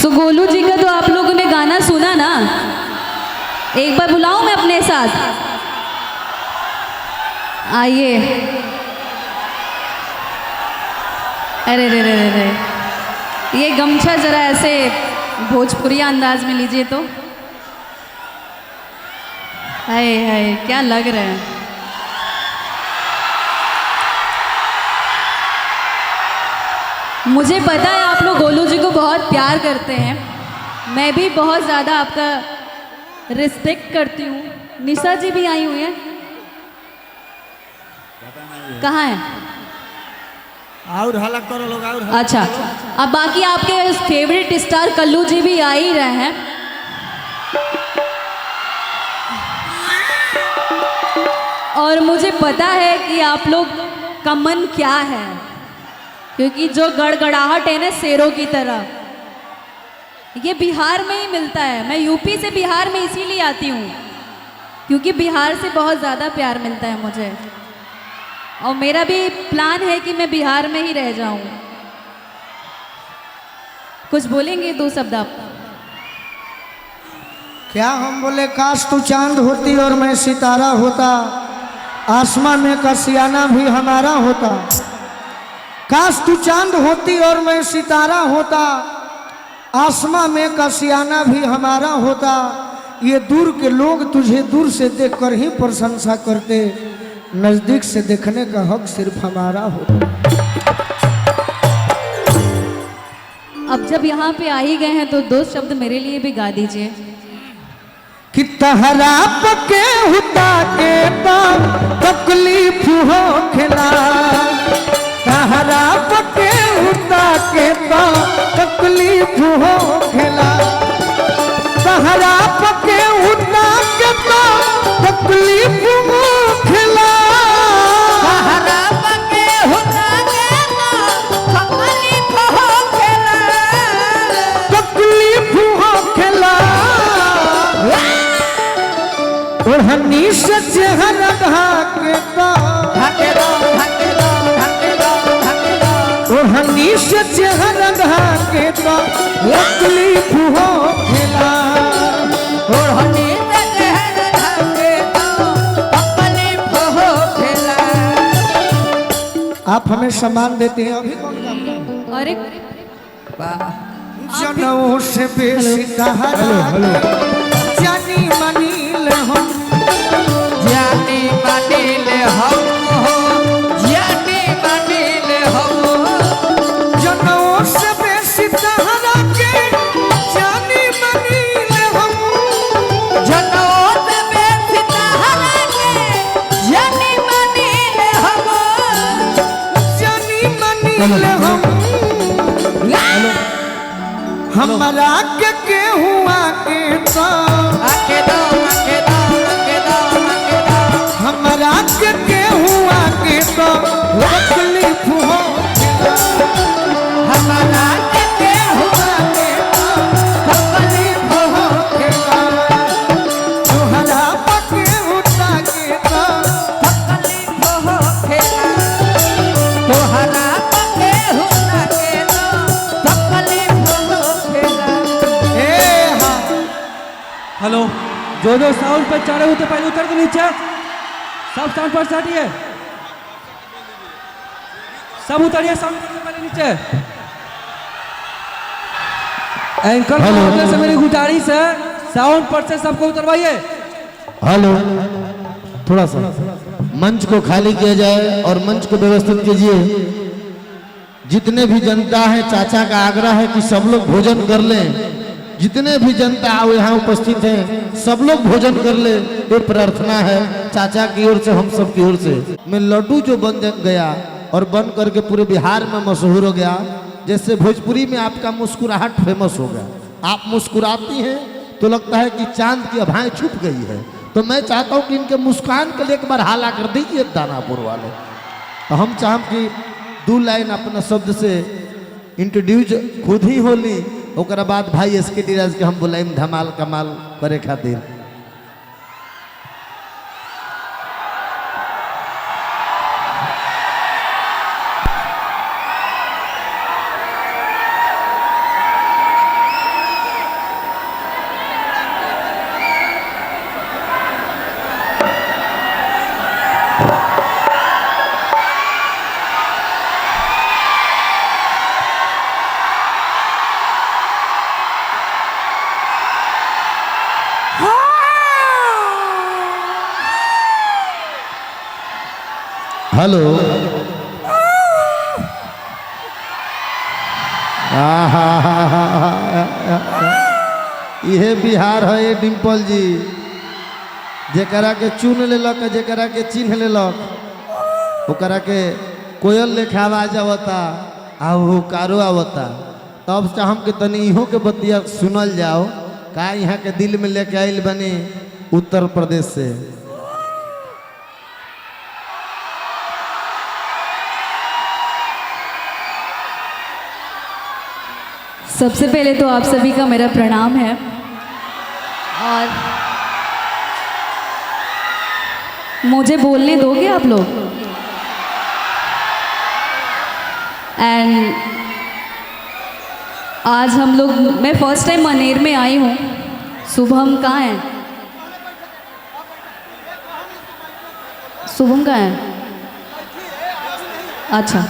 सो गोलू जी का तो आप लोगों ने गाना सुना ना, एक बार बुलाऊं मैं अपने साथ, आइए। अरे रे रे रे रे, ये गमछा जरा ऐसे भोजपुरी अंदाज में लीजिए तो। हाय हाय क्या लग रहा है। मुझे पता है आप लोग गोलू जी को बहुत प्यार करते हैं, मैं भी बहुत ज़्यादा आपका रिस्पेक्ट करती हूँ। निशा जी भी आई हुई हैं, कहाँ है? और हल्ला करो लोग और। अच्छा, अब बाकी आपके फेवरेट स्टार कल्लू जी भी आ ही रहे हैं। और मुझे पता है कि आप लोग का मन क्या है, क्योंकि जो गड़गड़ाहट है ना शेरों की तरह, ये बिहार में ही मिलता है। मैं यूपी से बिहार में इसीलिए आती हूँ क्योंकि बिहार से बहुत ज़्यादा प्यार मिलता है मुझे, और मेरा भी प्लान है कि मैं बिहार में ही रह जाऊं। कुछ बोलेंगे दो शब्द आप? क्या हम बोले, काश तू चांद होती और मैं सितारा होता, आसमां में का सियाना भी हमारा होता। काश तू चांद होती और मैं सितारा होता, आसमां में का सियाना भी हमारा होता। ये दूर के लोग तुझे दूर से देखकर ही प्रशंसा करते, नजदीक से देखने का हक सिर्फ हमारा होता। अब जब यहाँ पे आ ही गए हैं तो दो शब्द मेरे लिए भी गा दीजिए। कि तहरा पके हुता के तकलीफ हो खिला, तहरा पके हुता के तकलीफ हो खिला, तहरा पके हुता के तकलीफ हो खिला, तहरा पके हुता के तकलीफ हो खिला, तकलीफ हो खिला। ओढ़नी से चेहरा ढाके दो, ओढ़नी से चेहरा ढाके दो तकलीफ हो खिला, ओढ़नी से चेहरा ढाके दो तकलीफ हो खिला। आप हमें सम्मान देते हैं, अभी कौन गाता है? अरे जनों से बेसी तहरा जानी मनील हम, जानी मनील हम हो, जानी मनील हम, जनों से बेसी तहरा के जानी मनील हम, जनों से बेसी तहरा के जानी मनील हम, जानी मनील हम। हमारा के हुआ के तो आके दो, आके दो, आके दो, आके दो, हमारा के हुआ के तो तकलीफ हो खिला, हमारा के हुआ के तो तकलीफ हो खिला, तुहरा पके हुता के तो तकलीफ हो खिला, तुहरा पके हुता के तो तकलीफ हो खिला। हेलो, जो जो साउंड पर चढ़े हुए पहले उतर के नीचे, सब साउंड पर से हटिए, सब उतरिए साउंड पर से पहले नीचे। एंकर साउंड से मेरी गुजारिश है, साउंड पर से सबको उतरवाइए। हेलो, थोड़ा सा मंच को खाली किया जाए और मंच को व्यवस्थित कीजिए। जितने भी जनता है, चाचा का आग्रह है कि सब लोग भोजन कर लें। जितने भी जनता यहाँ उपस्थित हैं सब लोग भोजन कर ले, ये प्रार्थना है चाचा की ओर से, हम सब की ओर से। मैं लड्डू जो बन गया और बन करके पूरे बिहार में मशहूर हो गया, जैसे भोजपुरी में आपका मुस्कुराहट फेमस हो गया। आप मुस्कुराती हैं तो लगता है कि चांद की आभाएं छुप गई है। तो मैं चाहता हूँ कि इनके मुस्कान के लिए एक बार हाला कर दीजिए दानापुर वाले। तो हम चाहम कि 2 लाइन अपना शब्द से इंट्रोड्यूस खुद ही होली, ओकरा बाद भाई एस के डी के हम बुलाइम धमाल कमाल करे खातिर। हेलो यह बिहार है ये डिम्पल जी, जेकरा के चुन लेलक जेकरा के चिन्ह लेलक ओकरा के कोयल लेखा आवाज आवता आ हुकारो आवता। तब से हम के तनी इहो के बतिया सुनल जाओ का यहाँ के दिल में लेके आइल बनी उत्तर प्रदेश से। सबसे पहले तो आप सभी का मेरा प्रणाम है और मुझे बोलने दोगे आप लोग? एंड आज हम लोग, मैं फर्स्ट टाइम मनेर में आई हूँ। शुभम कहाँ है? शुभम कहाँ है? अच्छा,